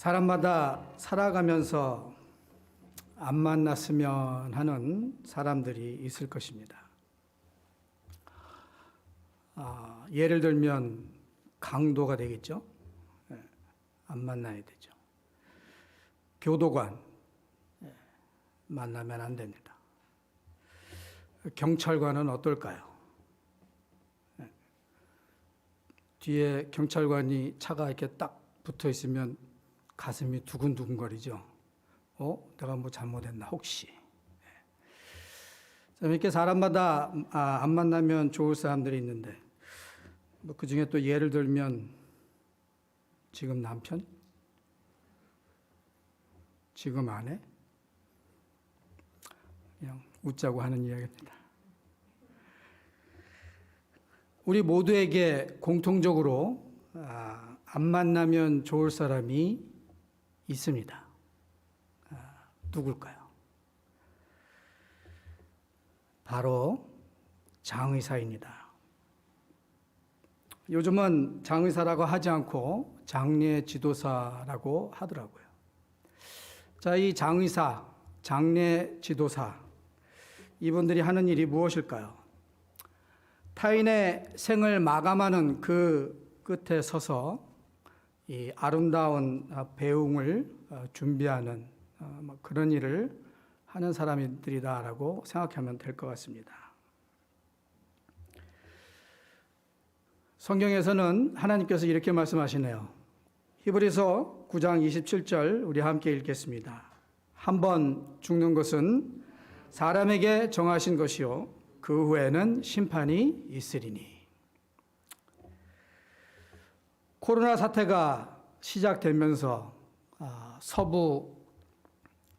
사람마다 살아가면서 안 만났으면 하는 사람들이 있을 것입니다. 예를 들면 강도가 되겠죠. 안 만나야 되죠. 교도관, 만나면 안 됩니다. 경찰관은 어떨까요? 뒤에 경찰관이 차가 이렇게 딱 붙어 있으면 가슴이 두근두근거리죠. 내가 뭐 잘못했나 혹시. 이렇게 사람마다 안 만나면 좋을 사람들이 있는데 그 중에 또 예를 들면 지금 남편? 지금 아내? 그냥 웃자고 하는 이야기입니다. 우리 모두에게 공통적으로 안 만나면 좋을 사람이 있습니다. 누굴까요? 바로 장의사입니다. 요즘은 장의사라고 하지 않고 장례 지도사라고 하더라고요. 자, 이 장의사, 장례 지도사, 이분들이 하는 일이 무엇일까요? 타인의 생을 마감하는 그 끝에 서서 이 아름다운 배웅을 준비하는 그런 일을 하는 사람들이다라고 생각하면 될 것 같습니다. 성경에서는 하나님께서 이렇게 말씀하시네요. 히브리서 9장 27절 우리 함께 읽겠습니다. 한 번 죽는 것은 사람에게 정하신 것이요 그 후에는 심판이 있으리니. 코로나 사태가 시작되면서 서부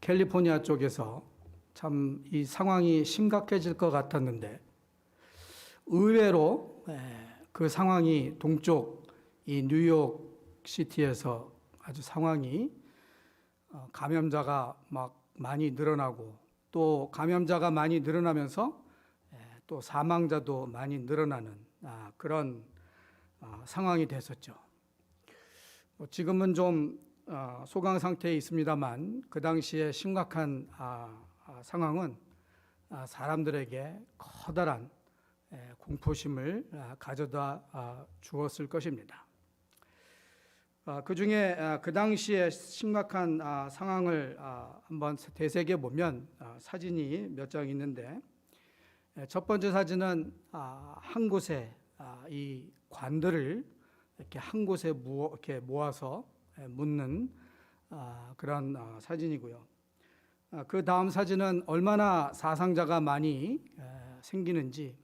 캘리포니아 쪽에서 참 이 상황이 심각해질 것 같았는데 의외로 그 상황이 동쪽 이 뉴욕 시티에서 아주 상황이 감염자가 막 많이 늘어나고 또 감염자가 많이 늘어나면서 또 사망자도 많이 늘어나는 그런 상황이 됐었죠. 지금은 좀 소강 상태에 있습니다만 그 당시에 심각한 상황은 사람들에게 커다란 공포심을 가져다 주었을 것입니다. 그 중에 그 당시에 심각한 상황을 한번 되새겨 보면 사진이 몇 장 있는데 첫 번째 사진은 한 곳에 이 관들을 이렇게 한 곳에 이렇게 모아서 묻는 그런 사진이고요. 그 다음 사진은 얼마나 사상자가 많이 생기는지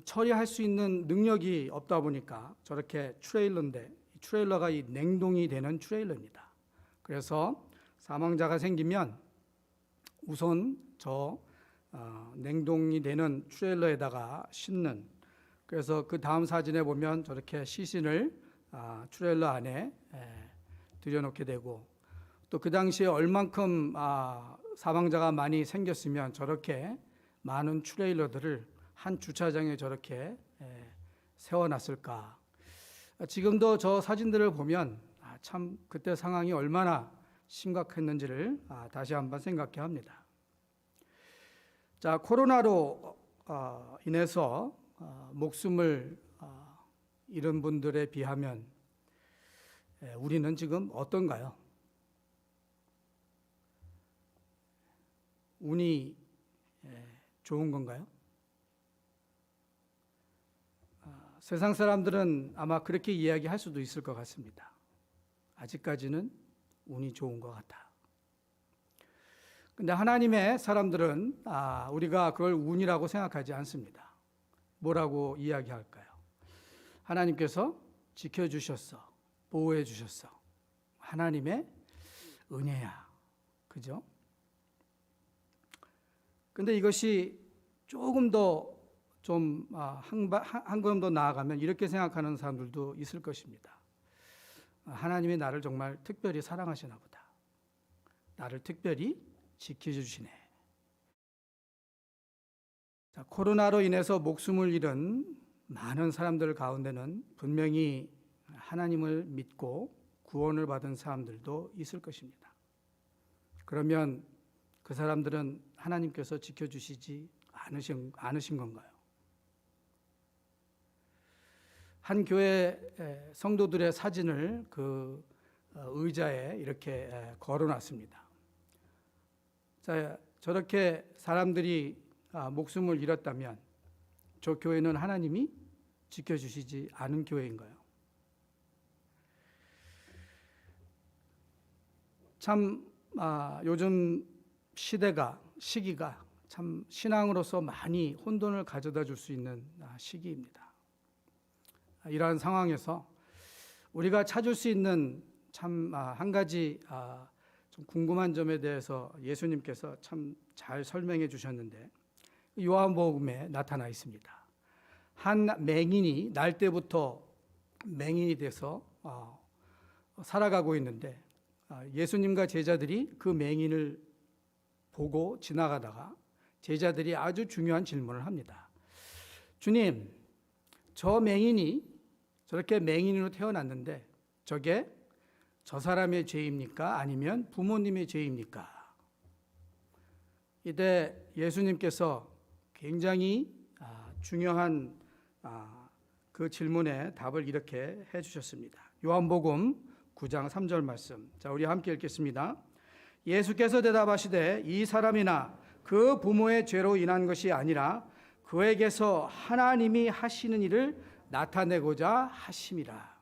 처리할 수 있는 능력이 없다 보니까 저렇게 트레일러인데 트레일러가 이 냉동이 되는 트레일러입니다. 그래서 사망자가 생기면 우선 저 냉동이 되는 트레일러에다가 싣는, 그래서 그 다음 사진에 보면 저렇게 시신을 트레일러 안에 들여놓게 되고 또 그 당시에 얼만큼 사망자가 많이 생겼으면 저렇게 많은 트레일러들을 한 주차장에 저렇게 세워놨을까. 지금도 저 사진들을 보면 참 그때 상황이 얼마나 심각했는지를 다시 한번 생각해 합니다. 자, 코로나로 인해서 목숨을 잃은 분들에 비하면 우리는 지금 어떤가요? 운이 좋은 건가요? 세상 사람들은 아마 그렇게 이야기할 수도 있을 것 같습니다. 아직까지는 운이 좋은 것 같다. 근데 하나님의 사람들은 우리가 그걸 운이라고 생각하지 않습니다. 뭐라고 이야기할까요? 하나님께서 지켜주셨어, 보호해 주셨어. 하나님의 은혜야. 그죠? 근데 이것이 조금 더 좀 한 걸음 더 나아가면 이렇게 생각하는 사람들도 있을 것입니다. 하나님이 나를 정말 특별히 사랑하시나 보다. 나를 특별히 지켜주시네. 자, 코로나로 인해서 목숨을 잃은 많은 사람들 가운데는 분명히 하나님을 믿고 구원을 받은 사람들도 있을 것입니다. 그러면 그 사람들은 하나님께서 지켜주시지 않으신 건가요? 한 교회 성도들의 사진을 그 의자에 이렇게 걸어놨습니다. 자, 저렇게 사람들이 목숨을 잃었다면 저 교회는 하나님이 지켜주시지 않은 교회인가요? 참 요즘 시기가 참 신앙으로서 많이 혼돈을 가져다 줄 수 있는 시기입니다. 이러한 상황에서 우리가 찾을 수 있는 참 한 가지 좀 궁금한 점에 대해서 예수님께서 참 잘 설명해 주셨는데 요한복음에 나타나 있습니다. 한 맹인이 날 때부터 맹인이 돼서 살아가고 있는데 예수님과 제자들이 그 맹인을 보고 지나가다가 제자들이 아주 중요한 질문을 합니다. 주님, 저 맹인이 저렇게 맹인으로 태어났는데 저게 저 사람의 죄입니까? 아니면 부모님의 죄입니까? 이때 예수님께서 굉장히 중요한 그 질문에 답을 이렇게 해주셨습니다. 요한복음 9장 3절 말씀. 자, 우리 함께 읽겠습니다. 예수께서 대답하시되 이 사람이나 그 부모의 죄로 인한 것이 아니라 그에게서 하나님이 하시는 일을 나타내고자 하심이라.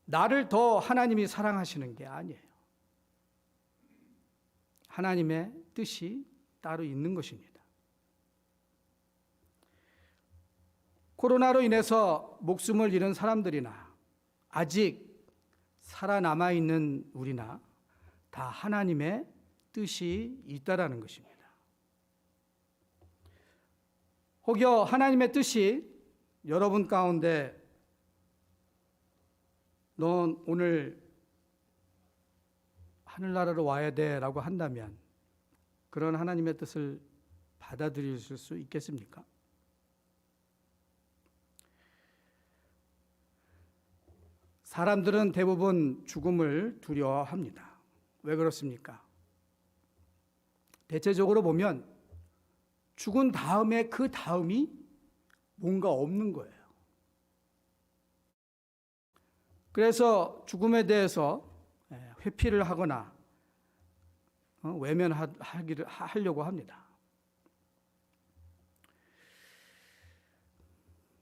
나를 더 하나님이 사랑하시는 게 아니에요. 하나님의 뜻이 따로 있는 것입니다. 코로나로 인해서 목숨을 잃은 사람들이나 아직 살아남아 있는 우리나 다 하나님의 뜻이 있다라는 것입니다. 혹여 하나님의 뜻이 여러분 가운데 넌 오늘 하늘나라로 와야 돼라고 한다면 그런 하나님의 뜻을 받아들이실 수 있겠습니까? 사람들은 대부분 죽음을 두려워합니다. 왜 그렇습니까? 대체적으로 보면 죽은 다음에 그 다음이 뭔가 없는 거예요. 그래서 죽음에 대해서 회피를 하거나 외면하려고 합니다.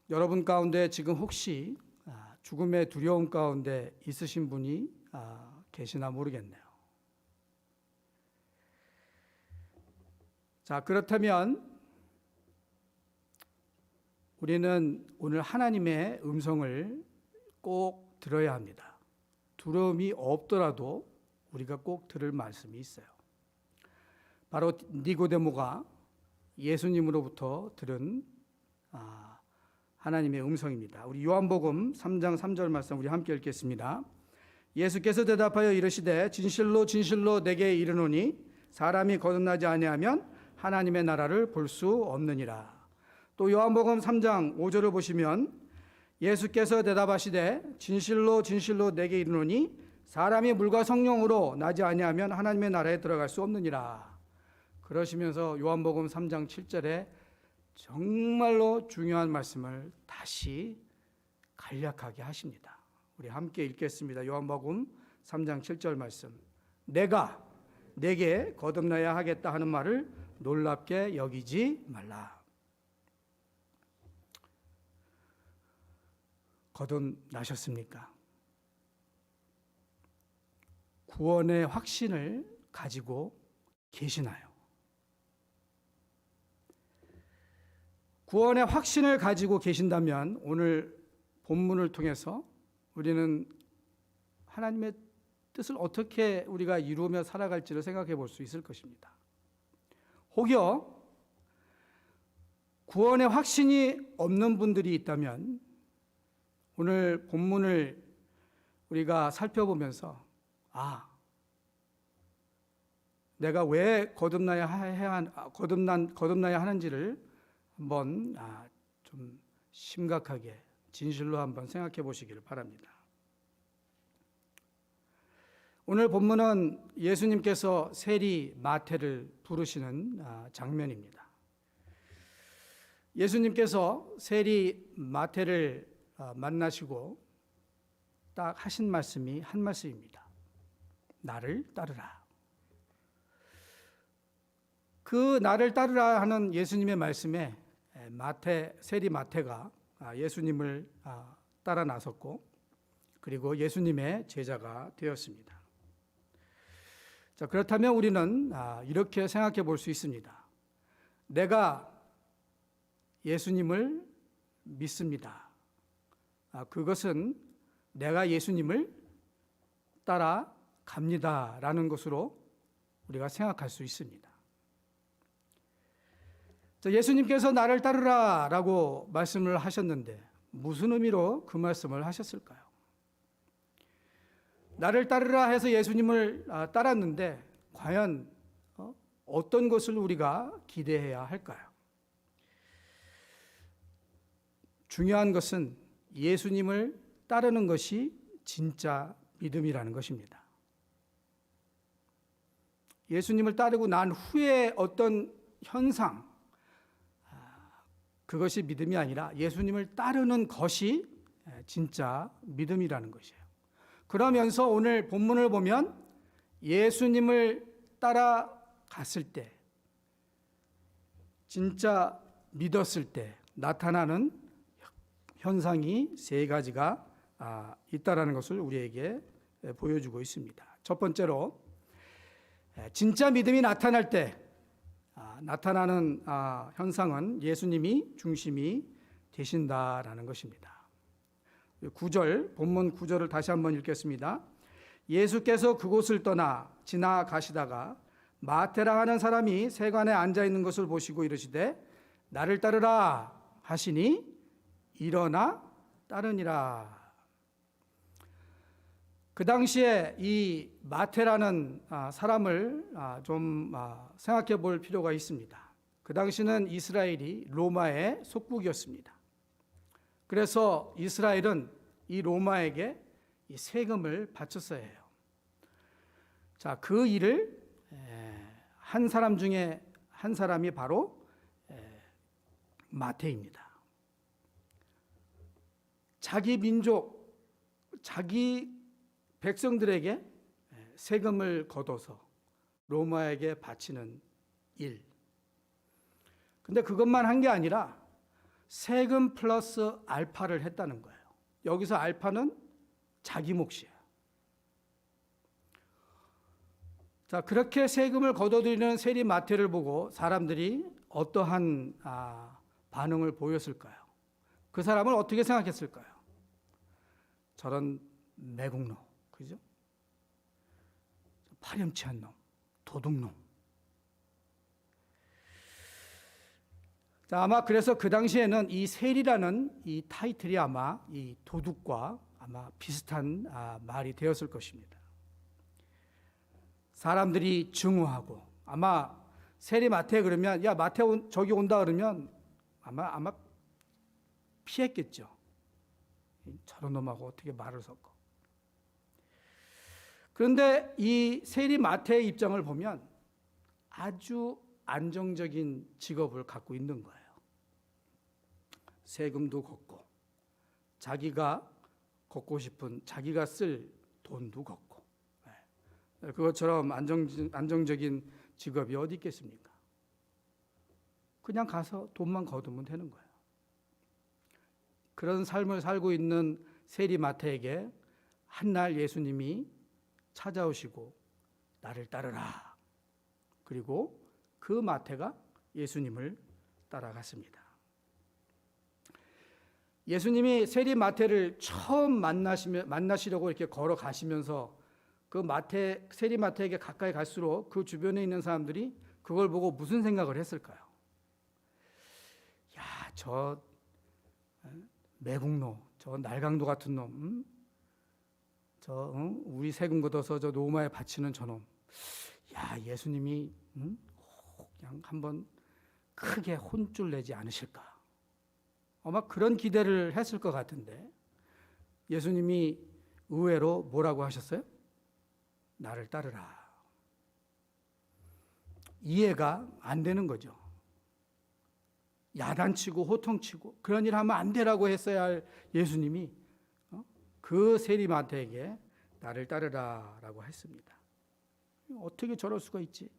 여러분 가운데 지금 혹시 죽음의 두려움 가운데 있으신 분이 계시나 모르겠네요. 자, 그렇다면 우리는 오늘 하나님의 음성을 꼭 들어야 합니다. 두려움이 없더라도 우리가 꼭 들을 말씀이 있어요. 바로 니고데모가 예수님으로부터 들은 하나님의 음성입니다. 우리 요한복음 3장 3절 말씀 우리 함께 읽겠습니다. 예수께서 대답하여 이르시되 진실로 진실로 내게 이르노니 사람이 거듭나지 아니하면 하나님의 나라를 볼 수 없느니라. 또 요한복음 3장 5절을 보시면 예수께서 대답하시되 진실로 진실로 내게 이르노니 사람이 물과 성령으로 나지 아니하면 하나님의 나라에 들어갈 수 없느니라. 그러시면서 요한복음 3장 7절에 정말로 중요한 말씀을 다시 간략하게 하십니다. 우리 함께 읽겠습니다. 요한복음 3장 7절 말씀. 내가 내게 거듭나야 하겠다 하는 말을 놀랍게 여기지 말라. 거듭나셨습니까? 구원의 확신을 가지고 계시나요? 구원의 확신을 가지고 계신다면 오늘 본문을 통해서 우리는 하나님의 뜻을 어떻게 우리가 이루며 살아갈지를 생각해 볼 수 있을 것입니다. 혹여 구원의 확신이 없는 분들이 있다면 오늘 본문을 우리가 살펴보면서 내가 왜 거듭나야 하는지를 한번 좀 심각하게 진실로 한번 생각해 보시기를 바랍니다. 오늘 본문은 예수님께서 세리 마태를 부르시는 장면입니다. 예수님께서 세리 마태를 만나시고 딱 하신 말씀이 한 말씀입니다. 나를 따르라. 그 나를 따르라 하는 예수님의 말씀에 세리 마태가 예수님을 따라 나섰고 그리고 예수님의 제자가 되었습니다. 자, 그렇다면 우리는 이렇게 생각해 볼 수 있습니다. 내가 예수님을 믿습니다. 그것은 내가 예수님을 따라갑니다라는 것으로 우리가 생각할 수 있습니다. 자, 예수님께서 나를 따르라라고 말씀을 하셨는데 무슨 의미로 그 말씀을 하셨을까요? 나를 따르라 해서 예수님을 따랐는데 과연 어떤 것을 우리가 기대해야 할까요? 중요한 것은 예수님을 따르는 것이 진짜 믿음이라는 것입니다. 예수님을 따르고 난 후에 어떤 현상, 그것이 믿음이 아니라 예수님을 따르는 것이 진짜 믿음이라는 것이에요. 그러면서 오늘 본문을 보면 예수님을 따라갔을 때, 진짜 믿었을 때 나타나는 현상이 세 가지가 있다라는 것을 우리에게 보여주고 있습니다. 첫 번째로 진짜 믿음이 나타날 때 나타나는 현상은 예수님이 중심이 되신다라는 것입니다. 9절, 본문 9절을 다시 한번 읽겠습니다. 예수께서 그곳을 떠나 지나가시다가 마태라 하는 사람이 세관에 앉아 있는 것을 보시고 이르시되 나를 따르라 하시니 일어나 따르니라. 그 당시에 이 마태라는 사람을 좀 생각해 볼 필요가 있습니다. 그 당시는 이스라엘이 로마의 속국이었습니다. 그래서 이스라엘은 이 로마에게 이 세금을 바쳤어야 해요. 자, 그 일을 한 사람 중에 한 사람이 바로 마태입니다. 자기 민족, 자기 백성들에게 세금을 걷어서 로마에게 바치는 일. 근데 그것만 한 게 아니라 세금 플러스 알파를 했다는 거예요. 여기서 알파는 자기 몫이에요. 자, 그렇게 세금을 걷어들이는 세리 마태를 보고 사람들이 어떠한 반응을 보였을까요? 그 사람을 어떻게 생각했을까요? 저런 매국노, 그죠? 파렴치한 놈, 도둑놈. 자, 아마 그래서 그 당시에는 이 세리라는 이 타이틀이 아마 이 도둑과 아마 비슷한 말이 되었을 것입니다. 사람들이 증오하고 아마 세리 마태 그러면 야 마태 저기 온다 그러면 아마 피했겠죠. 저런 놈하고 어떻게 말을 섞어. 그런데 이 세리 마태의 입장을 보면 아주 안정적인 직업을 갖고 있는 거예요. 세금도 걷고 자기가 걷고 싶은 자기가 쓸 돈도 걷고 그것처럼 안정적인 직업이 어디 있겠습니까? 그냥 가서 돈만 거두면 되는 거예요. 그런 삶을 살고 있는 세리 마태에게 한날 예수님이 찾아오시고 나를 따르라. 그리고 그 마태가 예수님을 따라갔습니다. 예수님이 세리 마태를 처음 만나시려고 이렇게 걸어가시면서 그 세리 마태에게 가까이 갈수록 그 주변에 있는 사람들이 그걸 보고 무슨 생각을 했을까요? 야, 저 매국노, 저 날강도 같은 놈, 우리 세금 걷어서 저 로마에 바치는 저놈. 야, 예수님이 그냥 한번 크게 혼쭐 내지 않으실까? 아마 그런 기대를 했을 것 같은데 예수님이 의외로 뭐라고 하셨어요? 나를 따르라. 이해가 안 되는 거죠. 야단치고 호통치고 그런 일 하면 안 되라고 했어야 할 예수님이 그 세리마태에게 나를 따르라라고 했습니다. 어떻게 저럴 수가 있지?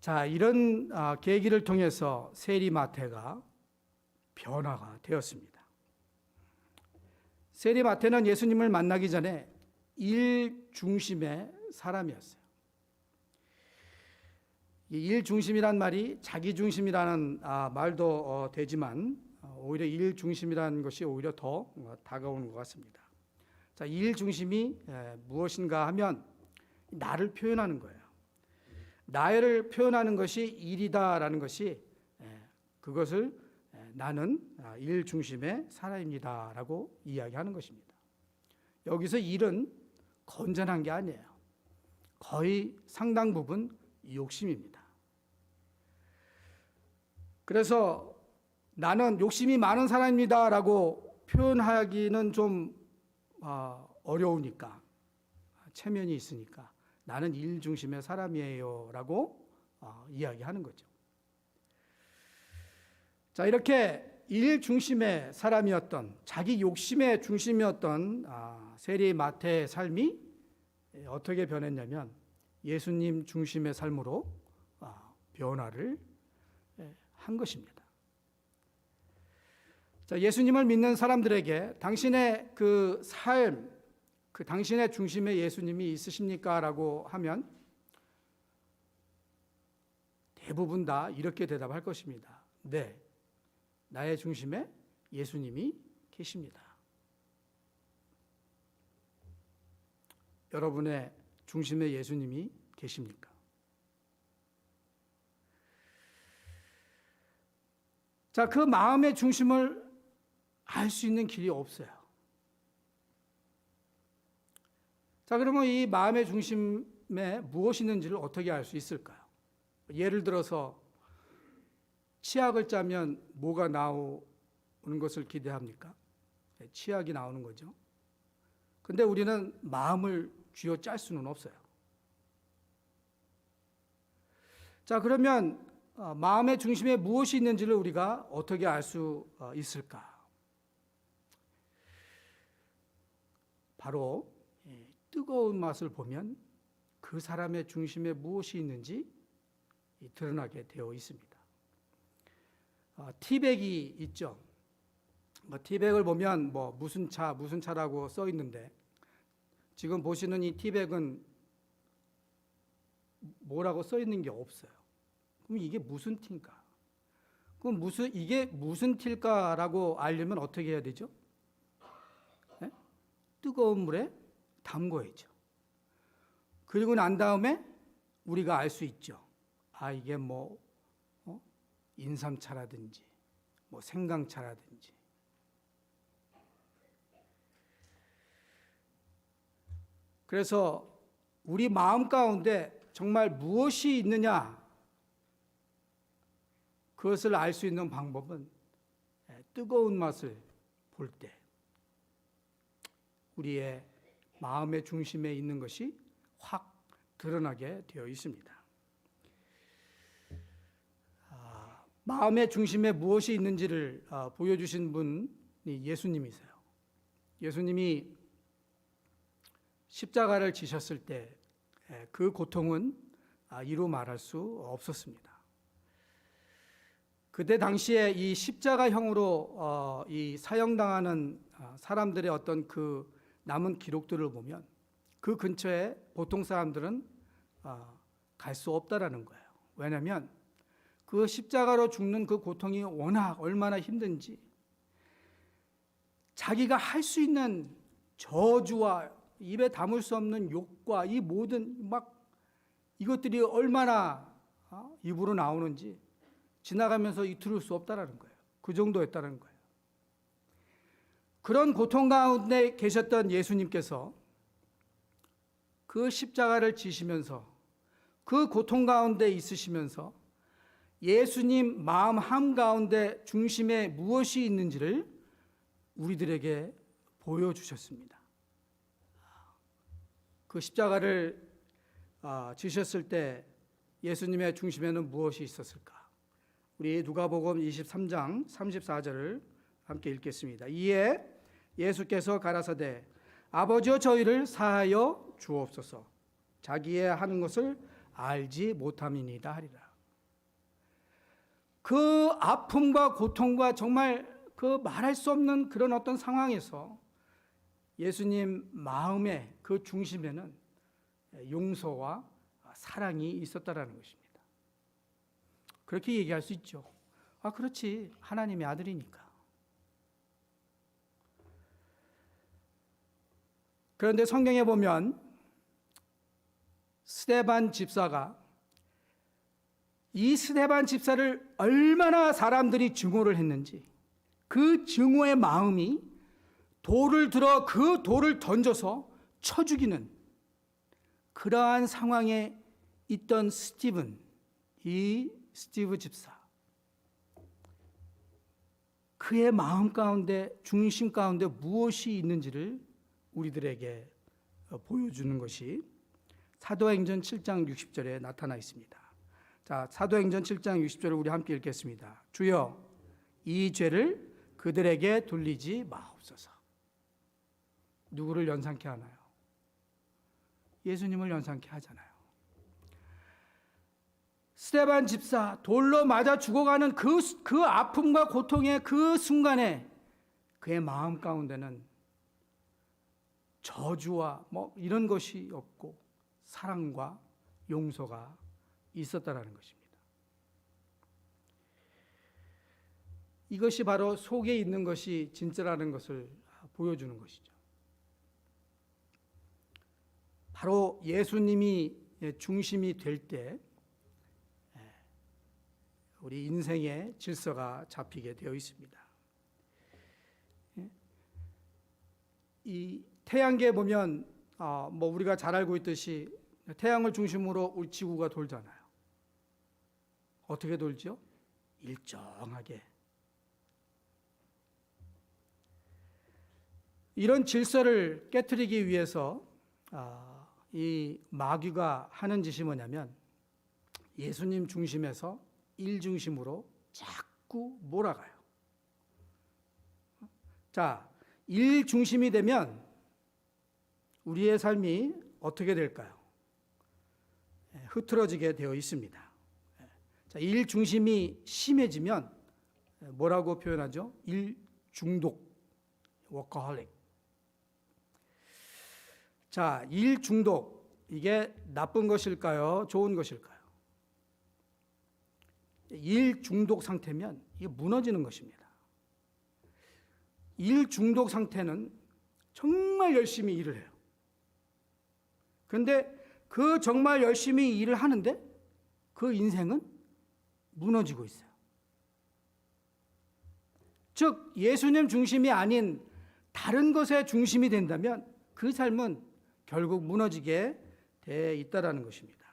자, 이런 계기를 통해서 세리마태가 변화가 되었습니다. 세리마태는 예수님을 만나기 전에 일 중심의 사람이었어요. 일 중심이란 말이 자기 중심이라는 말도 되지만 오히려 일 중심이라는 것이 오히려 더 다가오는 것 같습니다. 자, 일 중심이 무엇인가 하면 나를 표현하는 거예요. 나를 표현하는 것이 일이다라는 것이 그것을 나는 일 중심의 사람입니다라고 이야기하는 것입니다. 여기서 일은 건전한 게 아니에요. 거의 상당 부분 욕심입니다. 그래서 나는 욕심이 많은 사람입니다라고 표현하기는 좀 어려우니까, 체면이 있으니까 나는 일 중심의 사람이에요라고 이야기하는 거죠. 자, 이렇게 일 중심의 사람이었던, 자기 욕심의 중심이었던 세리마태의 삶이 어떻게 변했냐면 예수님 중심의 삶으로 변화를 한 것입니다. 자, 예수님을 믿는 사람들에게 당신의 그 삶, 그 당신의 중심에 예수님이 있으십니까? 라고 하면 대부분 다 이렇게 대답할 것입니다. 네, 나의 중심에 예수님이 계십니다. 여러분의 중심에 예수님이 계십니까? 자, 그 마음의 중심을 알 수 있는 길이 없어요. 자, 그러면 이 마음의 중심에 무엇이 있는지를 어떻게 알 수 있을까요? 예를 들어서 치약을 짜면 뭐가 나오는 것을 기대합니까? 치약이 나오는 거죠. 근데 우리는 마음을 쥐어 짤 수는 없어요. 자, 그러면 마음의 중심에 무엇이 있는지를 우리가 어떻게 알 수 있을까? 바로 뜨거운 맛을 보면 그 사람의 중심에 무엇이 있는지 드러나게 되어 있습니다. 티백이 있죠. 티백을 보면 무슨 차라고 써 있는데 지금 보시는 이 티백은 뭐라고 써 있는 게 없어요. 그럼 이게 무슨 티인가? 그럼 이게 무슨 티일까라고 알려면 어떻게 해야 되죠? 네? 뜨거운 물에 담궈야죠. 그리고 난 다음에 우리가 알 수 있죠. 이게 인삼차라든지 생강차라든지. 그래서 우리 마음 가운데 정말 무엇이 있느냐, 그것을 알 수 있는 방법은 뜨거운 맛을 볼 때 우리의 마음의 중심에 있는 것이 확 드러나게 되어 있습니다. 마음의 중심에 무엇이 있는지를 보여주신 분이 예수님이세요. 예수님이 십자가를 지셨을 때 그 고통은 이루 말할 수 없었습니다. 그때 당시에 이 십자가형으로 이 사형당하는 사람들의 어떤 그 남은 기록들을 보면 그 근처에 보통 사람들은 갈 수 없다라는 거예요. 왜냐하면 그 십자가로 죽는 그 고통이 워낙 얼마나 힘든지, 자기가 할 수 있는 저주와 입에 담을 수 없는 욕과 이 모든 이것들이 얼마나 입으로 나오는지 지나가면서 이투를 수 없다라는 거예요. 그 정도였다는 거예요. 그런 고통 가운데 계셨던 예수님께서 그 십자가를 지시면서 그 고통 가운데 있으시면서 예수님 마음 한가운데 중심에 무엇이 있는지를 우리들에게 보여주셨습니다. 그 십자가를 지셨을 때 예수님의 중심에는 무엇이 있었을까? 우리 누가복음 23장 34절을 함께 읽겠습니다. 이에 예수께서 가라사대 아버지여 저희를 사하여 주옵소서 자기의 하는 것을 알지 못함이니이다 하리라. 그 아픔과 고통과 정말 그 말할 수 없는 그런 어떤 상황에서 예수님 마음의 그 중심에는 용서와 사랑이 있었다라는 것입니다. 그렇게 얘기할 수 있죠. 그렇지. 하나님의 아들이니까. 그런데 성경에 보면 스데반 집사가 이 스데반 집사를 얼마나 사람들이 증오를 했는지 그 증오의 마음이 돌을 들어 그 돌을 던져서 쳐 죽이는 그러한 상황에 있던 이 스티브 집사, 그의 마음 가운데 중심 가운데 무엇이 있는지를 우리들에게 보여주는 것이 사도행전 7장 60절에 나타나 있습니다. 자, 사도행전 7장 60절을 우리 함께 읽겠습니다. 주여 이 죄를 그들에게 돌리지 마옵소서. 누구를 연상케 하나요? 예수님을 연상케 하잖아요. 스데반 집사 돌로 맞아 죽어가는 그 아픔과 고통의 그 순간에 그의 마음 가운데는 저주와 이런 것이 없고 사랑과 용서가 있었다라는 것입니다. 이것이 바로 속에 있는 것이 진짜라는 것을 보여주는 것이죠. 바로 예수님이 중심이 될 때 우리 인생의 질서가 잡히게 되어 있습니다. 이 태양계에 보면 우리가 잘 알고 있듯이 태양을 중심으로 우리 지구가 돌잖아요. 어떻게 돌죠? 일정하게. 이런 질서를 깨트리기 위해서 이 마귀가 하는 짓이 뭐냐면 예수님 중심에서 일 중심으로 자꾸 몰아가요. 자, 일 중심이 되면 우리의 삶이 어떻게 될까요? 흐트러지게 되어 있습니다. 자, 일 중심이 심해지면 뭐라고 표현하죠? 일 중독, 워커홀릭. 자, 일 중독, 이게 나쁜 것일까요? 좋은 것일까요? 일 중독 상태면 이게 무너지는 것입니다. 일 중독 상태는 정말 열심히 일을 해요. 그런데 그 정말 열심히 일을 하는데 그 인생은 무너지고 있어요. 즉 예수님 중심이 아닌 다른 것의 중심이 된다면 그 삶은 결국 무너지게 돼 있다라는 것입니다.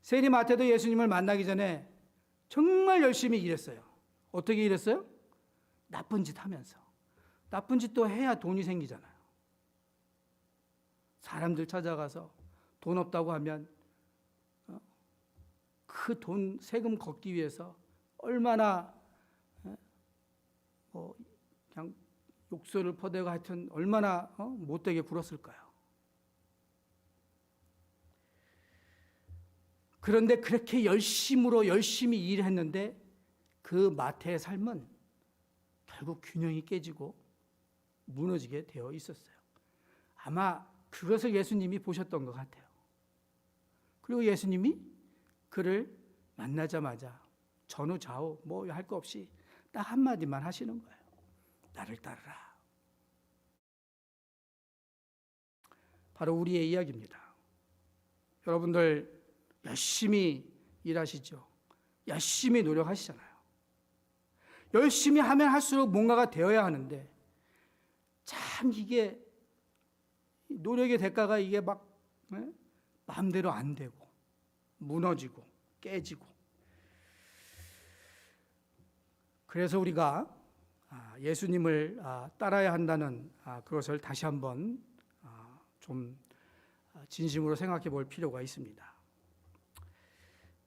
세리 마태도 예수님을 만나기 전에 정말 열심히 일했어요. 어떻게 일했어요? 나쁜 짓 하면서. 나쁜 짓도 해야 돈이 생기잖아요. 사람들 찾아가서 돈 없다고 하면 그 돈 세금 걷기 위해서 얼마나 그냥 욕설을 퍼대고 하여튼 얼마나 못되게 굴었을까요? 그런데 그렇게 열심히 일했는데 그 마태의 삶은 결국 균형이 깨지고 무너지게 되어 있었어요. 아마 그것을 예수님이 보셨던 것 같아요. 그리고 예수님이 그를 만나자마자 전후 좌우 할 거 없이 딱 한마디만 하시는 거예요. 나를 따르라. 바로 우리의 이야기입니다. 여러분들 열심히 일하시죠. 열심히 노력하시잖아요. 열심히 하면 할수록 뭔가가 되어야 하는데 참 이게 노력의 대가가 이게 마음대로 안 되고 무너지고 깨지고. 그래서 우리가 예수님을 따라야 한다는 그것을 다시 한번 좀 진심으로 생각해 볼 필요가 있습니다.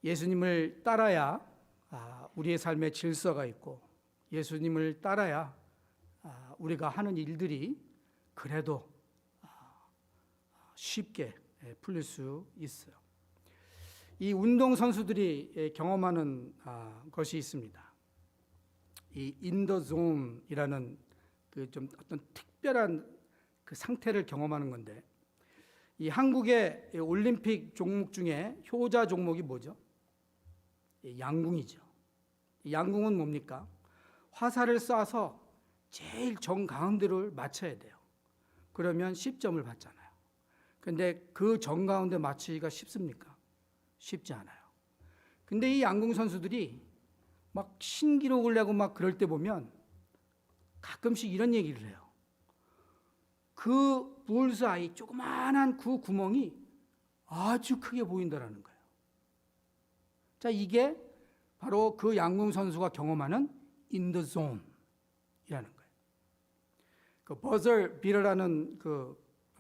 예수님을 따라야 우리의 삶에 질서가 있고, 예수님을 따라야 우리가 하는 일들이 그래도 쉽게 풀릴 수 있어요. 이 운동선수들이 경험하는 것이 있습니다. 이 인더존이라는 그 좀 어떤 특별한 그 상태를 경험하는 건데, 이 한국의 올림픽 종목 중에 효자 종목이 뭐죠? 양궁이죠. 양궁은 뭡니까? 화살을 쏴서 제일 정가운데를 맞춰야 돼요. 그러면 10점을 받잖아요. 근데 그 정가운데 맞추기가 쉽습니까? 쉽지 않아요. 근데 이 양궁 선수들이 막 신기록을 내고 막 그럴 때 보면 가끔씩 이런 얘기를 해요. 그 볼스아이, 조그마한 그 구멍이 아주 크게 보인다라는 거예요. 자, 이게 바로 그 양궁 선수가 경험하는 in the zone이라는 거예요. 그 버저 비터라는 그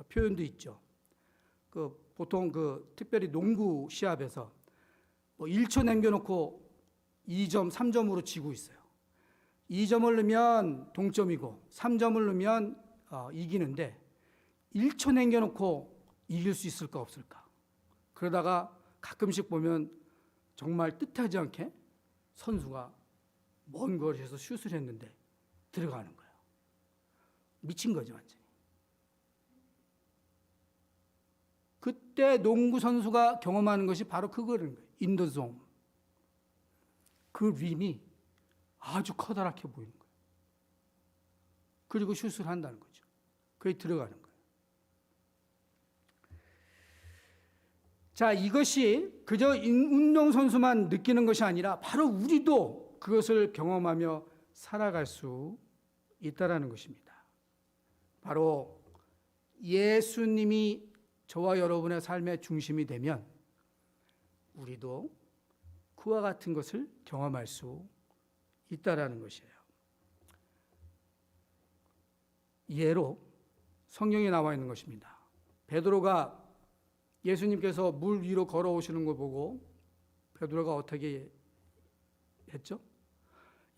표현도 있죠. 그 보통 그 특별히 농구 시합에서 뭐 1초 남겨놓고 2점, 3점으로 지고 있어요. 2점을 넣으면 동점이고 3점을 넣으면 이기는데 1초 남겨놓고 이길 수 있을까 없을까? 그러다가 가끔씩 보면 정말 뜻하지 않게 선수가 먼 거리에서 슛을 했는데 들어가는 거예요. 미친 거죠, 완전히. 그때 농구 선수가 경험하는 것이 바로 그거는 거예요. 인더존. 그 림이 아주 커다랗게 보이는 거예요. 그리고 슛을 한다는 거죠. 그게 들어가는 거예요. 자, 이것이 그저 운동선수만 느끼는 것이 아니라 바로 우리도 그것을 경험하며 살아갈 수 있다는 것입니다. 바로 예수님이 저와 여러분의 삶의 중심이 되면 우리도 그와 같은 것을 경험할 수 있다는 것이에요. 예로 성경에 나와 있는 것입니다. 베드로가 예수님께서 물 위로 걸어오시는 걸 보고 베드로가 어떻게 했죠?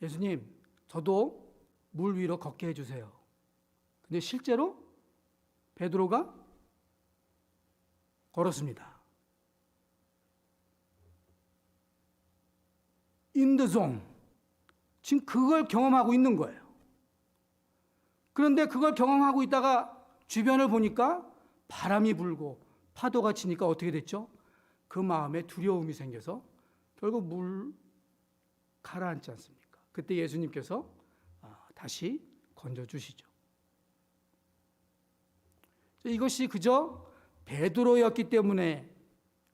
예수님, 저도 물 위로 걷게 해주세요. 근데 실제로 베드로가 걸었습니다. In the zone. 지금 그걸 경험하고 있는 거예요. 그런데 그걸 경험하고 있다가 주변을 보니까 바람이 불고 파도가 치니까 어떻게 됐죠? 그 마음에 두려움이 생겨서 결국 물 가라앉지 않습니까? 그때 예수님께서 다시 건져주시죠. 이것이 그저 베드로였기 때문에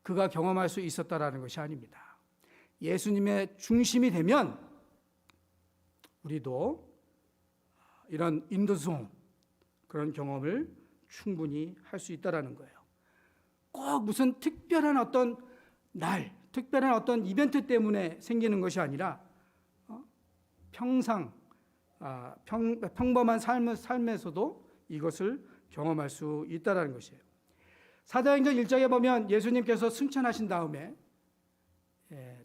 그가 경험할 수 있었다라는 것이 아닙니다. 예수님의 중심이 되면 우리도 이런 인더존 그런 경험을 충분히 할 수 있다라는 거예요. 꼭 무슨 특별한 어떤 날, 특별한 어떤 이벤트 때문에 생기는 것이 아니라 평범한 삶에서도 이것을 경험할 수 있다는 것이에요. 사도행전 1장에 보면 예수님께서 승천하신 다음에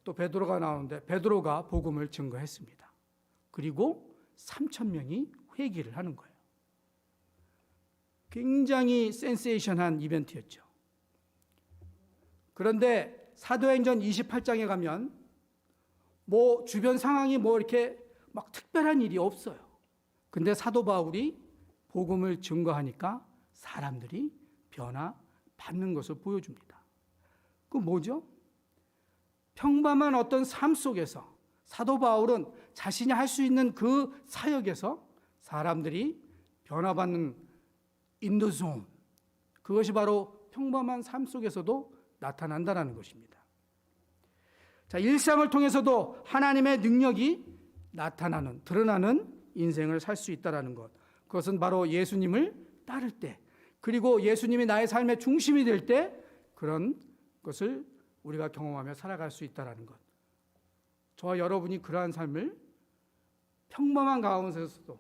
또 베드로가 나오는데 베드로가 복음을 증거했습니다. 그리고 3,000명이 회개를 하는 거예요. 굉장히 센세이션한 이벤트였죠. 그런데 사도행전 28장에 가면 뭐 주변 상황이 뭐 이렇게 막 특별한 일이 없어요. 근데 사도 바울이 복음을 증거하니까 사람들이 변화받는 것을 보여줍니다. 그 뭐죠? 평범한 어떤 삶 속에서 사도 바울은 자신이 할 수 있는 그 사역에서 사람들이 변화받는 인더존, 그것이 바로 평범한 삶 속에서도 나타난다는 것입니다. 자, 일상을 통해서도 하나님의 능력이 나타나는, 드러나는 인생을 살 수 있다는 것. 그것은 바로 예수님을 따를 때, 그리고 예수님이 나의 삶의 중심이 될 때 그런 것을 우리가 경험하며 살아갈 수 있다는 것. 저와 여러분이 그러한 삶을 평범한 가운데서도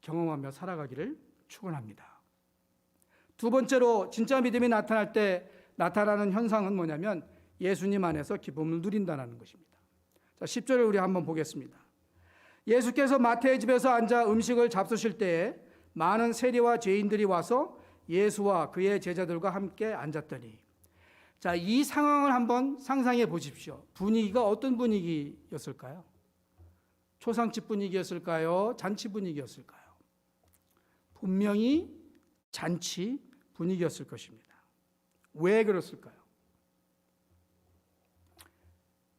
경험하며 살아가기를 축원합니다. 두 번째로 진짜 믿음이 나타날 때 나타나는 현상은 뭐냐면 예수님 안에서 기쁨을 누린다는 것입니다. 자, 10절을 우리 한번 보겠습니다. 예수께서 마태의 집에서 앉아 음식을 잡수실 때에 많은 세리와 죄인들이 와서 예수와 그의 제자들과 함께 앉았더니. 자, 이 상황을 한번 상상해 보십시오. 분위기가 어떤 분위기였을까요? 초상집 분위기였을까요? 잔치 분위기였을까요? 분명히 잔치 분위기였을 것입니다. 왜 그랬을까요?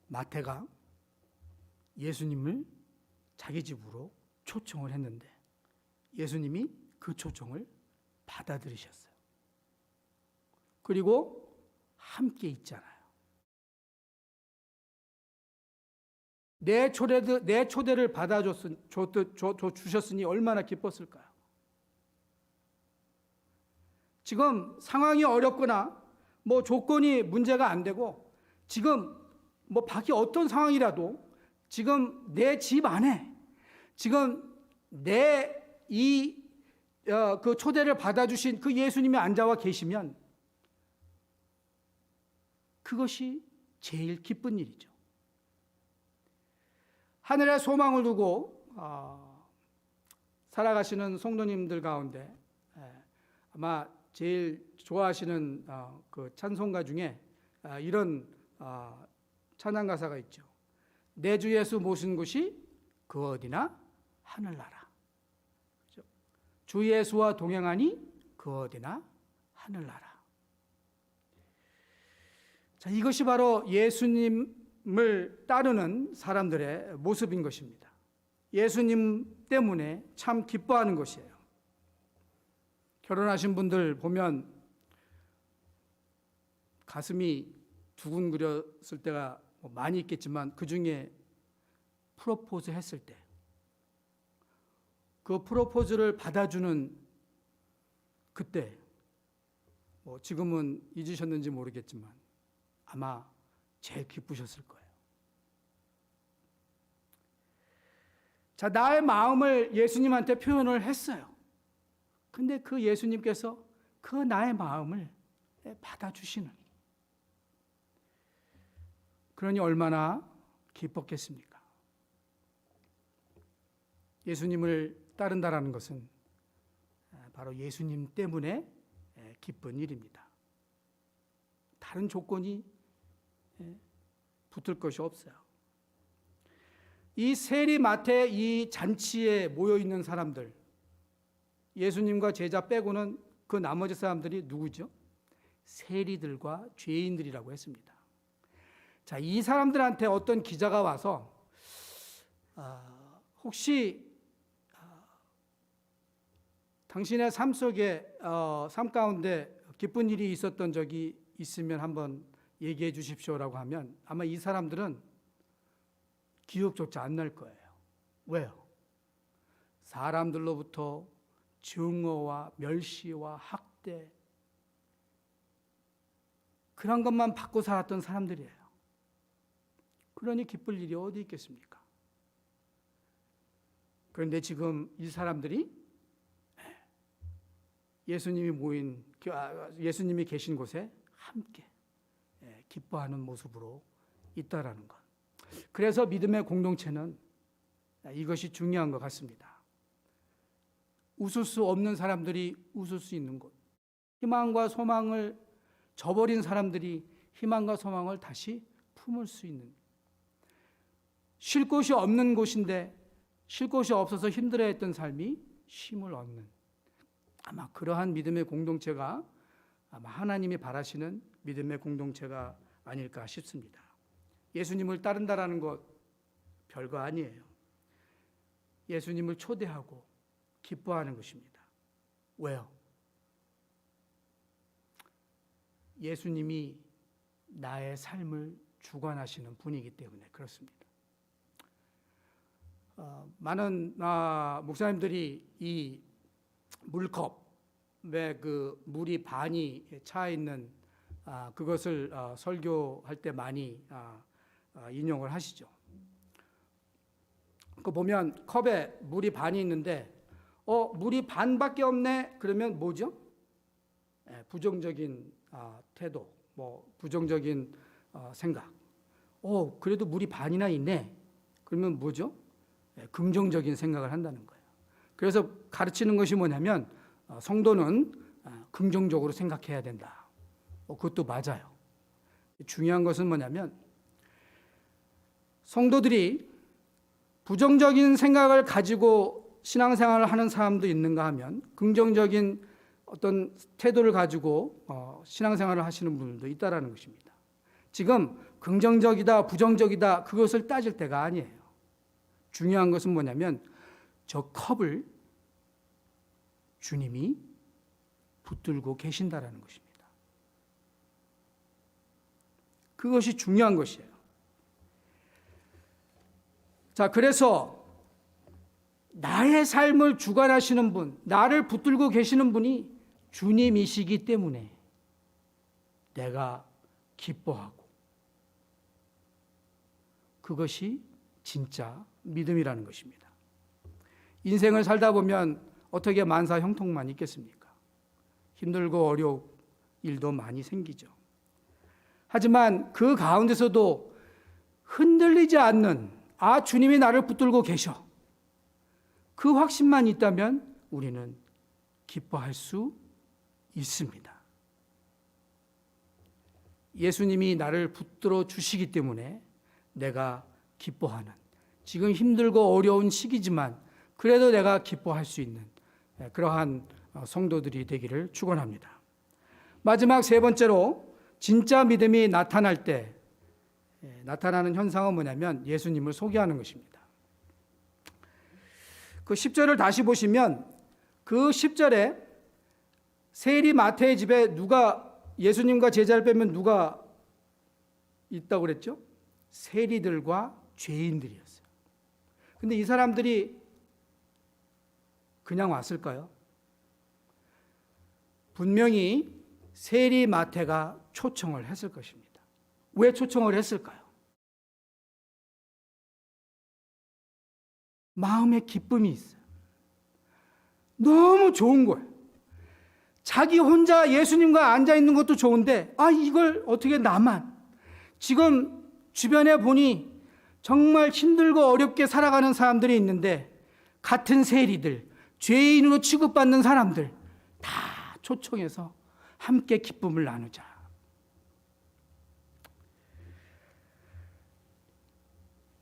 마태가 예수님을 자기 집으로 초청을 했는데 예수님이 그 초청을 받아들이셨어요. 그리고 함께 있잖아요. 내 초대를 주셨으니 얼마나 기뻤을까요? 지금 상황이 어렵거나 뭐 조건이 문제가 안 되고 지금 뭐 밖이 어떤 상황이라도 지금 내 집 안에 지금 그 초대를 받아주신 그 예수님이 앉아와 계시면 그것이 제일 기쁜 일이죠. 하늘에 소망을 두고 살아가시는 성도님들 가운데 아마 제일 좋아하시는 그 찬송가 중에 이런 찬양 가사가 있죠. 내 주 예수 모신 곳이 그 어디나 하늘나라. 그렇죠? 주 예수와 동행하니 그 어디나 하늘나라. 자, 이것이 바로 예수님을 따르는 사람들의 모습인 것입니다. 예수님 때문에 참 기뻐하는 것이에요. 결혼하신 분들 보면 가슴이 두근거렸을 때가 많이 있겠지만 그 중에 프로포즈 했을 때 그 프로포즈를 받아주는 그때 지금은 잊으셨는지 모르겠지만 아마 제일 기쁘셨을 거예요. 자, 나의 마음을 예수님한테 표현을 했어요. 근데 그 예수님께서 그 나의 마음을 받아주시는, 그러니 얼마나 기뻤겠습니까? 예수님을 따른다라는 것은 바로 예수님 때문에 기쁜 일입니다. 다른 조건이 붙을 것이 없어요. 이 세리 마태 이 잔치에 모여 있는 사람들, 예수님과 제자 빼고는 그 나머지 사람들이 누구죠? 세리들과 죄인들이라고 했습니다. 자, 이 사람들한테 어떤 기자가 와서 혹시 당신의 삶 속에 삶 가운데 기쁜 일이 있었던 적이 있으면 한번 얘기해 주십시오라고 하면 아마 이 사람들은 기억조차 안 날 거예요. 왜요? 사람들로부터 증오와 멸시와 학대 그런 것만 받고 살았던 사람들이에요. 그러니 기쁠 일이 어디 있겠습니까? 그런데 지금 이 사람들이 예수님이 계신 곳에 함께 기뻐하는 모습으로 있다라는 것. 그래서 믿음의 공동체는 이것이 중요한 것 같습니다. 웃을 수 없는 사람들이 웃을 수 있는 곳, 희망과 소망을 저버린 사람들이 희망과 소망을 다시 품을 수 있는, 쉴 곳이 없는 곳인데 쉴 곳이 없어서 힘들어했던 삶이 쉼을 얻는, 아마 그러한 믿음의 공동체가 아마 하나님이 바라시는 믿음의 공동체가 아닐까 싶습니다. 예수님을 따른다라는 것 별거 아니에요. 예수님을 초대하고 기뻐하는 것입니다. 왜요? 예수님이 나의 삶을 주관하시는 분이기 때문에 그렇습니다. 많은 목사님들이 이 물컵에 그 물이 반이 차 있는 그것을 설교할 때 많이 인용을 하시죠. 그 보면 컵에 물이 반이 있는데 물이 반밖에 없네. 그러면 뭐죠? 부정적인 태도, 뭐 부정적인 생각. 그래도 물이 반이나 있네. 그러면 뭐죠? 긍정적인 생각을 한다는 거예요. 그래서 가르치는 것이 뭐냐면 성도는 긍정적으로 생각해야 된다. 그것도 맞아요. 중요한 것은 뭐냐면 성도들이 부정적인 생각을 가지고 신앙생활을 하는 사람도 있는가 하면 긍정적인 어떤 태도를 가지고 신앙생활을 하시는 분들도 있다라는 것입니다. 지금 긍정적이다, 부정적이다 그것을 따질 때가 아니에요. 중요한 것은 뭐냐면 저 컵을 주님이 붙들고 계신다라는 것입니다. 그것이 중요한 것이에요. 자, 그래서 나의 삶을 주관하시는 분, 나를 붙들고 계시는 분이 주님이시기 때문에 내가 기뻐하고 그것이 진짜 믿음이라는 것입니다. 인생을 살다 보면 어떻게 만사 형통만 있겠습니까? 힘들고 어려운 일도 많이 생기죠. 하지만 그 가운데서도 흔들리지 않는 주님이 나를 붙들고 계셔. 그 확신만 있다면 우리는 기뻐할 수 있습니다. 예수님이 나를 붙들어 주시기 때문에 내가 기뻐하는, 지금 힘들고 어려운 시기지만 그래도 내가 기뻐할 수 있는 그러한 성도들이 되기를 축원합니다. 마지막 세 번째로 진짜 믿음이 나타날 때 나타나는 현상은 뭐냐면 예수님을 소개하는 것입니다. 그 10절을 다시 보시면 그 10절에 세리 마태의 집에 누가 예수님과 제자를 빼면 누가 있다고 그랬죠? 세리들과 죄인들이었어요. 근데 이 사람들이 그냥 왔을까요? 분명히 세리 마태가 초청을 했을 것입니다. 왜 초청을 했을까요? 마음에 기쁨이 있어요. 너무 좋은 거예요. 자기 혼자 예수님과 앉아 있는 것도 좋은데 이걸 어떻게 나만 지금 주변에 보니 정말 힘들고 어렵게 살아가는 사람들이 있는데 같은 세리들, 죄인으로 취급받는 사람들 다 초청해서 함께 기쁨을 나누자.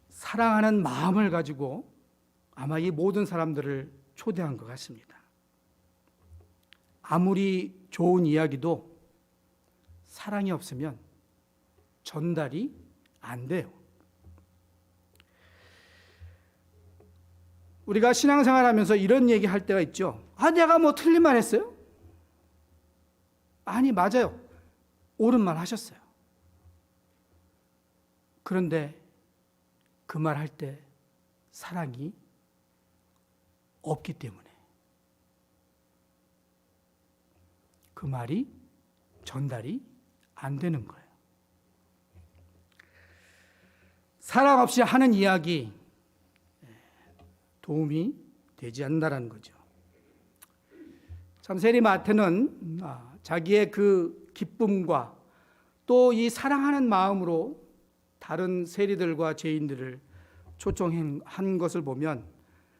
사랑하는 마음을 가지고 아마 이 모든 사람들을 초대한 것 같습니다. 아무리 좋은 이야기도 사랑이 없으면 전달이 안 돼요. 우리가 신앙생활 하면서 이런 얘기 할 때가 있죠. 내가 뭐 틀린 말 했어요? 아니, 맞아요. 옳은 말 하셨어요. 그런데 그 말 할 때 사랑이 없기 때문에 그 말이 전달이 안 되는 거예요. 사랑 없이 하는 이야기 도움이 되지 않는다는 거죠. 참 세리 마태는 자기의 그 기쁨과 또 이 사랑하는 마음으로 다른 세리들과 죄인들을 초청한 것을 보면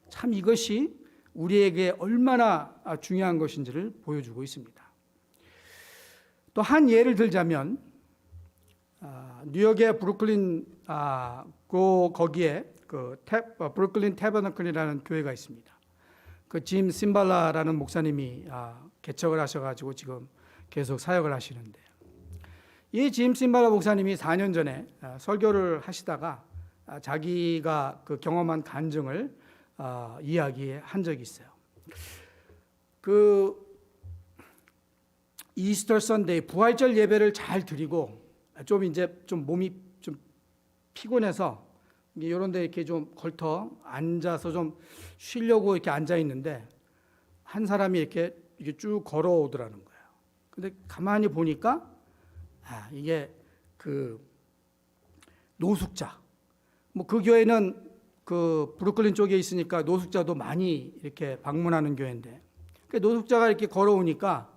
참 이것이 우리에게 얼마나 중요한 것인지를 보여주고 있습니다. 또 한 예를 들자면 뉴욕의 브루클린 거기에 브루클린 태버너클이라는 교회가 있습니다. 그 짐 심발라라는 목사님이 개척을 하셔가지고 지금 계속 사역을 하시는데 이 짐 심발라 목사님이 4년 전에 설교를 하시다가 자기가 그 경험한 간증을 이야기한 적이 있어요. 그 이스터 선데이 부활절 예배를 잘 드리고 좀 몸이 좀 피곤해서 이런 데 이렇게 좀 걸터 앉아서 좀 쉬려고 이렇게 앉아 있는데 한 사람이 이렇게 쭉 걸어오더라는 거예요. 근데 가만히 보니까 이게 그 노숙자, 뭐 그 교회는 그 브루클린 쪽에 있으니까 노숙자도 많이 이렇게 방문하는 교회인데 그 노숙자가 이렇게 걸어오니까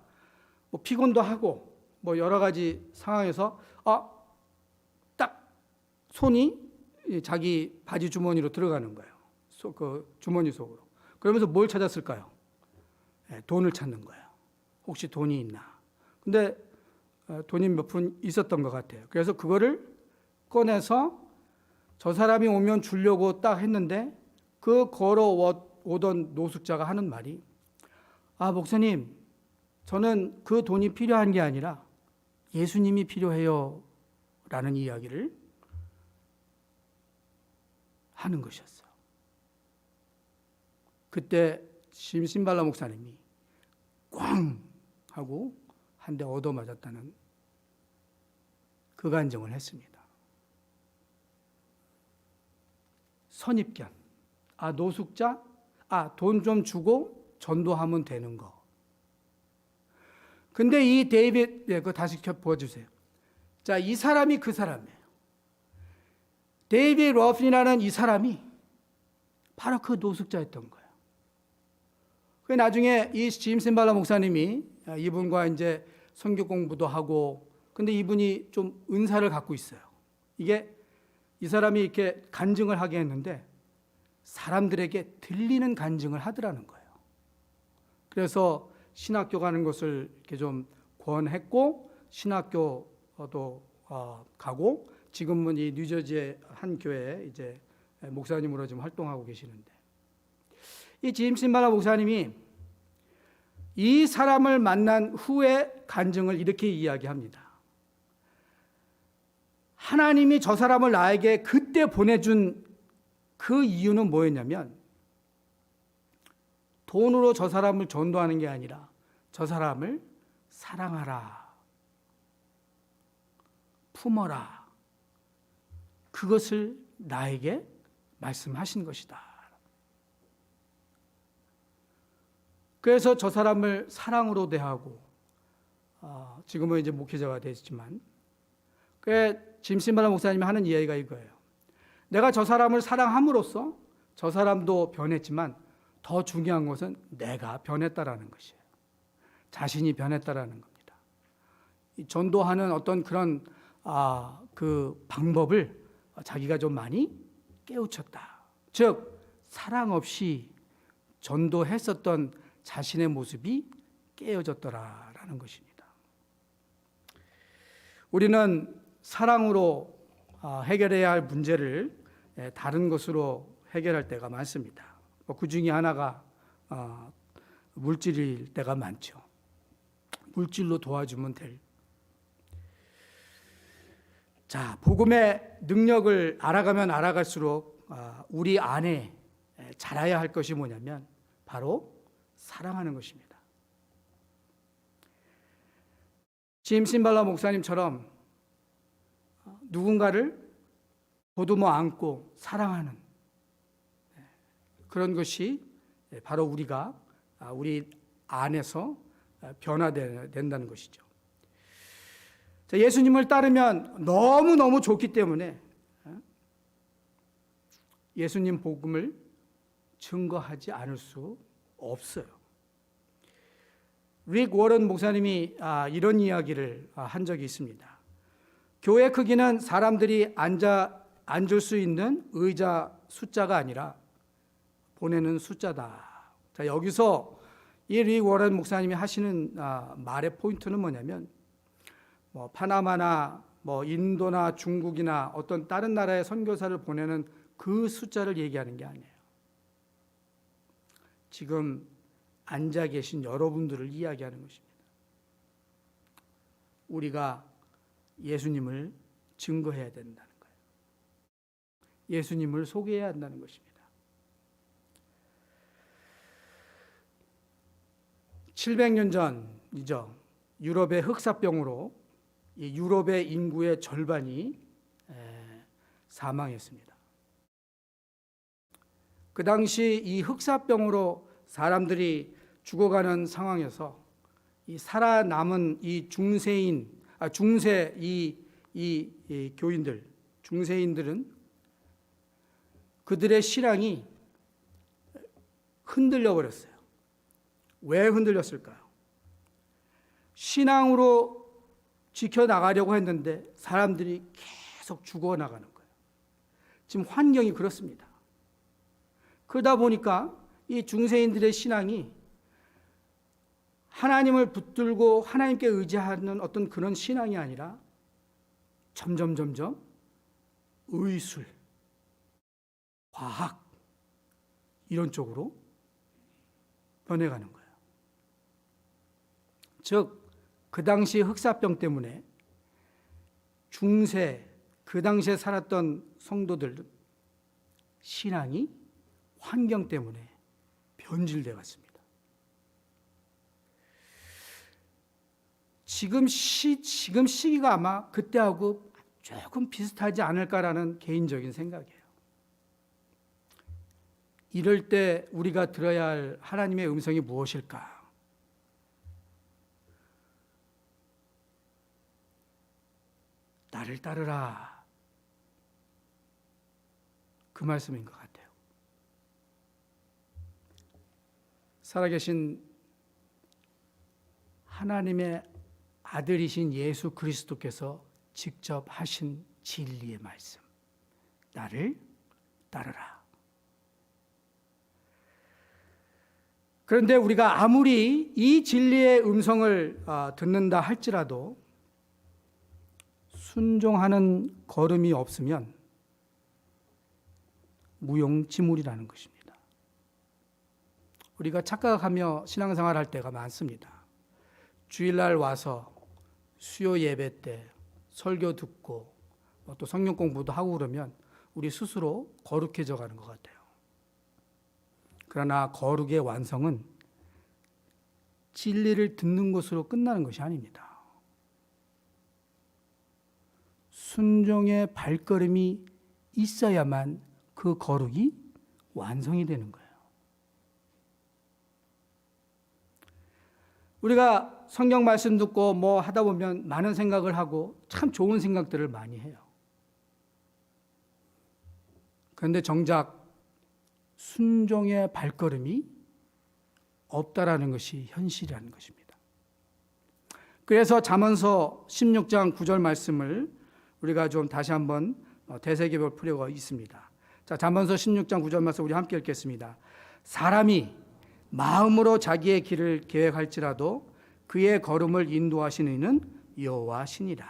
뭐 피곤도 하고 뭐 여러 가지 상황에서 딱 손이 자기 바지 주머니로 들어가는 거예요. 그 주머니 속으로. 그러면서 뭘 찾았을까요? 돈을 찾는 거예요. 혹시 돈이 있나? 근데 돈이 몇 푼 있었던 것 같아요. 그래서 그거를 꺼내서 저 사람이 오면 주려고 딱 했는데 그 걸어오던 노숙자가 하는 말이 목사님, 저는 그 돈이 필요한 게 아니라 예수님이 필요해요 라는 이야기를 하는 것이었어요. 그때 심신발라 목사님이 꽝 하고 한 대 얻어맞았다는 그 간증을 했습니다. 선입견. 노숙자? 돈 좀 주고 전도하면 되는 거. 근데 이 데이빗, 그거 다시 보여주세요. 자, 이 사람이 그 사람이에요. 데이빗 러핀이라는 이 사람이 바로 그 노숙자였던 거예요. 그 나중에 이 짐슨 발라 목사님이 이분과 이제 선교 공부도 하고, 근데 이분이 좀 은사를 갖고 있어요. 이게 이 사람이 이렇게 간증을 하게 했는데 사람들에게 들리는 간증을 하더라는 거예요. 그래서 신학교 가는 것을 이렇게 좀 권했고, 신학교도 가고, 지금은 이 뉴저지의 한 교회에 이제 목사님으로 지금 활동하고 계시는데, 이 짐슨 발라 목사님이 이 사람을 만난 후에 간증을 이렇게 이야기합니다. 하나님이 저 사람을 나에게 그때 보내준 그 이유는 뭐였냐면, 돈으로 저 사람을 전도하는 게 아니라 저 사람을 사랑하라, 품어라, 그것을 나에게 말씀하신 것이다. 그래서 저 사람을 사랑으로 대하고, 지금은 이제 목회자가 됐지만, 짐슨 발라 목사님이 하는 이야기가 이거예요. 내가 저 사람을 사랑함으로써 저 사람도 변했지만 더 중요한 것은 내가 변했다라는 것이에요. 자신이 변했다라는 겁니다. 전도하는 어떤 그런 그 방법을 자기가 좀 많이 깨우쳤다. 즉 사랑 없이 전도했었던 자신의 모습이 깨어졌더라라는 것입니다. 우리는 사랑으로 해결해야 할 문제를 다른 것으로 해결할 때가 많습니다. 그 중에 하나가 물질일 때가 많죠. 물질로 도와주면 될. 자, 복음의 능력을 알아가면 알아갈수록 우리 안에 자라야 할 것이 뭐냐면 바로 사랑하는 것입니다. 짐슨 발라 목사님처럼 누군가를 보듬어 안고 사랑하는 그런 것이 바로 우리가 우리 안에서 변화된다는 것이죠. 예수님을 따르면 너무너무 좋기 때문에 예수님 복음을 증거하지 않을 수 없어요. 릭 워런 목사님이 이런 이야기를 한 적이 있습니다. 교회 크기는 사람들이 앉을 수 있는 의자 숫자가 아니라 보내는 숫자다. 자, 여기서 이 릭 워런 목사님이 하시는 말의 포인트는 뭐냐면, 파나마나 인도나 중국이나 어떤 다른 나라의 선교사를 보내는 그 숫자를 얘기하는 게 아니에요. 지금 앉아 계신 여러분들을 이야기하는 것입니다. 우리가 예수님을 증거해야 된다는 거예요. 예수님을 소개해야 한다는 것입니다. 700년 전이죠. 유럽의 흑사병으로 이 유럽의 인구의 절반이 사망했습니다. 그 당시 이 흑사병으로 사람들이 죽어가는 상황에서 이 살아남은 이 중세 교인들, 중세인들은 그들의 신앙이 흔들려 버렸어요. 왜 흔들렸을까요? 신앙으로 지켜나가려고 했는데 사람들이 계속 죽어나가는 거예요. 지금 환경이 그렇습니다. 그러다 보니까 이 중세인들의 신앙이 하나님을 붙들고 하나님께 의지하는 어떤 그런 신앙이 아니라 점점 의술, 과학 이런 쪽으로 변해가는 거예요. 즉 그 당시 흑사병 때문에 중세 그 당시에 살았던 성도들 신앙이 환경 때문에 변질되어 갔습니다. 지금 시기가 아마 그때하고 조금 비슷하지 않을까라는 개인적인 생각이에요. 이럴 때 우리가 들어야 할 하나님의 음성이 무엇일까? 나를 따르라. 그 말씀인 것 같아요. 살아계신 하나님의 아들이신 예수 그리스도께서 직접 하신 진리의 말씀. 나를 따르라. 그런데 우리가 아무리 이 진리의 음성을 듣는다 할지라도 순종하는 걸음이 없으면 무용지물이라는 것입니다. 우리가 착각하며 신앙생활 할 때가 많습니다. 주일날 와서 수요 예배 때 설교 듣고 또 성경 공부도 하고 그러면 우리 스스로 거룩해져 가는 것 같아요. 그러나 거룩의 완성은 진리를 듣는 것으로 끝나는 것이 아닙니다. 순종의 발걸음이 있어야만 그 거룩이 완성이 되는 거예요. 우리가 성경 말씀 듣고 뭐 하다 보면 많은 생각을 하고 참 좋은 생각들을 많이 해요. 그런데 정작 순종의 발걸음이 없다라는 것이 현실이라는 것입니다. 그래서 잠언서 16장 9절 말씀을 우리가 좀 다시 한번 되새겨볼 필요가 있습니다. 자, 잠언서 16장 9절 말씀 우리 함께 읽겠습니다. 사람이 마음으로 자기의 길을 계획할지라도 그의 걸음을 인도하시는 이는 여호와시니라.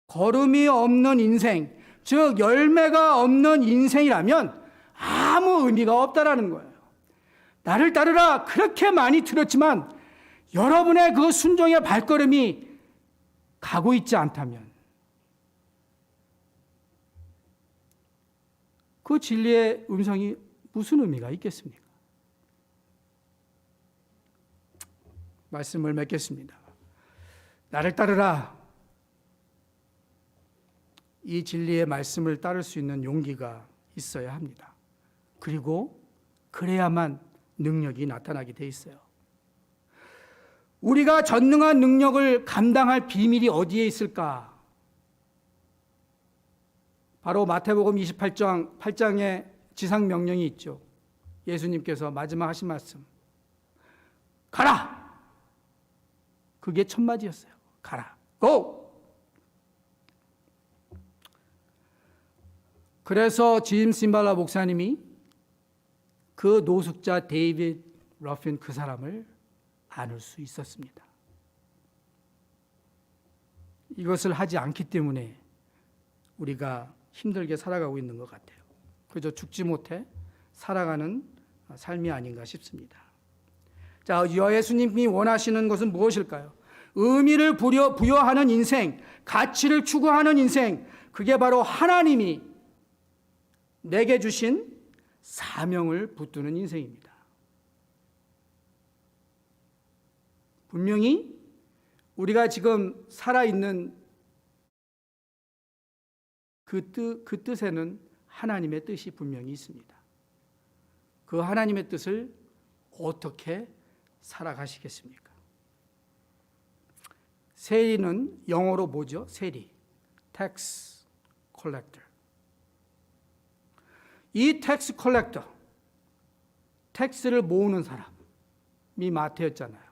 걸음이 없는 인생, 즉 열매가 없는 인생이라면 아무 의미가 없다라는 거예요. 나를 따르라 그렇게 많이 들었지만 여러분의 그 순종의 발걸음이 가고 있지 않다면 그 진리의 음성이 무슨 의미가 있겠습니까? 말씀을 맺겠습니다. 나를 따르라. 이 진리의 말씀을 따를 수 있는 용기가 있어야 합니다. 그리고 그래야만 능력이 나타나게 돼 있어요. 우리가 전능한 능력을 감당할 비밀이 어디에 있을까? 바로 마태복음 28장 8장에 지상 명령이 있죠. 예수님께서 마지막 하신 말씀. 가라. 그게 첫마디였어요. 가라. 고! 그래서 짐 심발라 목사님이 그 노숙자 데이빗 러핀 그 사람을 안을 수 있었습니다. 이것을 하지 않기 때문에 우리가 힘들게 살아가고 있는 것 같아요. 그저 죽지 못해 살아가는 삶이 아닌가 싶습니다. 자, 예수님이 원하시는 것은 무엇일까요? 의미를 부여하는 인생, 가치를 추구하는 인생, 그게 바로 하나님이 내게 주신 사명을 붙드는 인생입니다. 분명히 우리가 지금 살아있는 그 뜻에는 하나님의 뜻이 분명히 있습니다. 그 하나님의 뜻을 어떻게 살아가시겠습니까? 세리는 영어로 뭐죠? 세리, tax collector. 이 tax collector, 텍스를 모으는 사람이 마태였잖아요.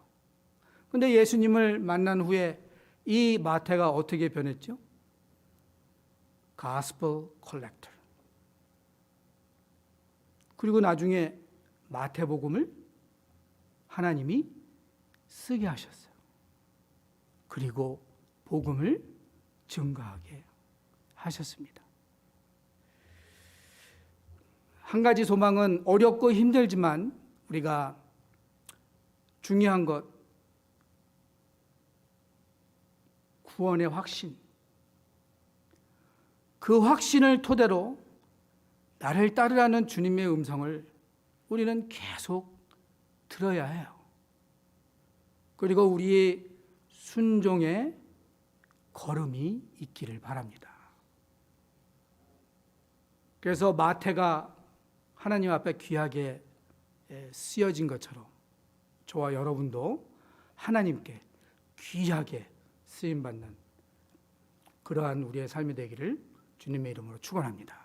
근데 예수님을 만난 후에 이 마태가 어떻게 변했죠? 가스펠 컬렉터. 그리고 나중에 마태복음을 하나님이 쓰게 하셨어요. 그리고 복음을 증거하게 하셨습니다. 한 가지 소망은 어렵고 힘들지만 우리가 중요한 것, 구원의 확신. 그 확신을 토대로 나를 따르라는 주님의 음성을 우리는 계속 들어야 해요. 그리고 우리의 순종의 걸음이 있기를 바랍니다. 그래서 마태가 하나님 앞에 귀하게 쓰여진 것처럼 저와 여러분도 하나님께 귀하게 쓰임받는 그러한 우리의 삶이 되기를 주님의 이름으로 축원합니다.